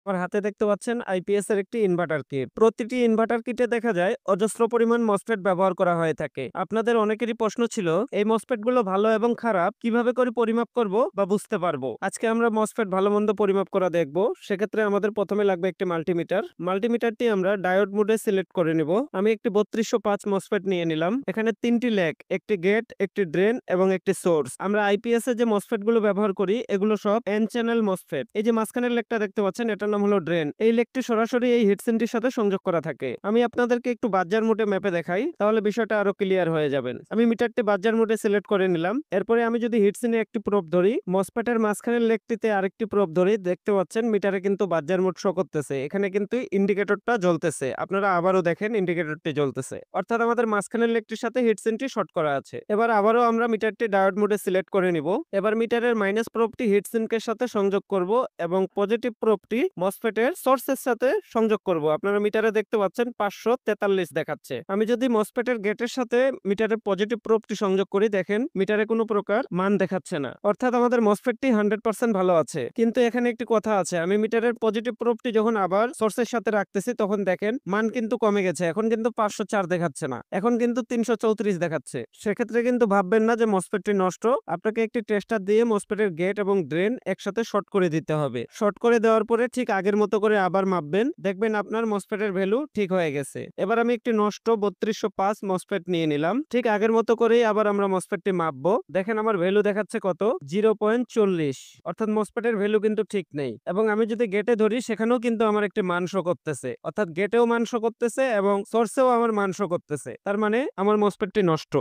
আমার হাতে দেখতে পাচ্ছেন আইপিএস এর একটি ইনভার্টার কিট। প্রতিটি ইনভার্টার কিটে দেখা যায় অজস্র পরিমাণ মসফেট ব্যবহার করা হয়ে থাকে। আপনাদের অনেকেরই প্রশ্ন ছিল এই মসফেট গুলো ভালো এবং খারাপ কিভাবে করে পরিমাপ করব বা বুঝতে পারবো। আজকে আমরা মসফেট ভালো মন্দ পরিমাপ করা দেখব। সেক্ষেত্রে আমাদের প্রথমে লাগবে একটি মাল্টিমিটার। মাল্টিমিটারটি আমরা ডায়োড মোডে সিলেক্ট করে নিব। আমি একটি 3205 মসফেট নিয়ে নিলাম। এখানে তিনটি লেগ, একটি গেট, একটি ড্রেন এবং একটি সোর্স। আমরা আইপিএস এ যে মসফেট গুলো ব্যবহার করি এগুলো সব এন চ্যানেল মসফেট। এই যে মাঝখানের লেগটা দেখতে পাচ্ছেন এটার নাম হলো ড্রেন। এই লেগটি সরাসরি এই হিটসিঙ্কটির সাথে সংযোগ করা থাকে। আমি আপনাদেরকে একটু বাজার মোডে ম্যাপে দেখাই, তাহলে বিষয়টা আরো ক্লিয়ার হয়ে যাবেন। আমি মিটারটি বাজার মোডে সিলেক্ট করে নিলাম। এরপরে আমি যদি হিটসিনে একটি প্রোব ধরি, মসফেটের মাঝখানের লেগটিতে আরেকটি প্রোব ধরি, দেখতে পাচ্ছেন মিটারে কিন্তু বাজার মোড শো করতেছে। এখানে কিন্তু ইন্ডিকেটরটা জ্বলতেছে। আপনারা আবারও দেখেন ইন্ডিকেটরটি জ্বলতেছে, অর্থাৎ আমাদের মাঝখানের লেগটির সাথে হিটসিনটি শর্ট করা আছে। এবার আবারও আমরা মিটারটি ডায়োড মোডে সিলেক্ট করে নিব। এবার মিটারের মাইনাস প্রোবটি হিটসিঙ্কের সাথে সংযোগ করব এবং পজিটিভ প্রোবটি মসফেটের সোর্সের সাথে সংযোগ করব। আপনারা মিটারে দেখতে পাচ্ছেন 543 দেখাচ্ছে। আমি যদি মসফেটের গেটের সাথে মিটারের পজিটিভ প্রোবটি সংযোগ করি, দেখেন মিটারে কোনো প্রকার মান দেখাচ্ছে না, অর্থাৎ আমাদের মসফেটটি 100% ভালো আছে। কিন্তু এখানে একটি কথা আছে, আমি মিটারের পজিটিভ প্রোবটি যখন আবার সোর্সের সাথে রাখতেছি তখন দেখেন মান কিন্তু কমে গেছে। এখন কিন্তু 504 দেখাচ্ছে না, এখন কিন্তু 334 দেখাচ্ছে। সেক্ষেত্রে কিন্তু ভাববেন না যে মসফেটটি নষ্ট। আপনাকে একটি টেস্টার দিয়ে মসফেটের গেট এবং ড্রেন একসাথে শর্ট করে দিতে হবে। শর্ট করে দেওয়ার পরে ঠিক আগের মতো করে আবার মাপবেন, দেখবেন আপনার মসফেটের ভ্যালু ঠিক হয়ে গেছে। এবার আমি একটি নষ্ট 3205 মসফেট নিয়ে নিলাম। ঠিক আগের মতো করেই আবার আমরা মসফেটটি মাপবো। দেখেন আমার ভ্যালু দেখাচ্ছে কত, 0.40, অর্থাৎ মসফেটের ভ্যালু কিন্তু ঠিক নেই। এবং আমি যদি গেটে ধরি সেখানেও কিন্তু আমার একটি মান শো করতেছে, অর্থাৎ গেটেও মান শো করতেছে এবং সোর্সেও আমার মান শো করতেছে। তার মানে আমার মসফেটটি নষ্ট।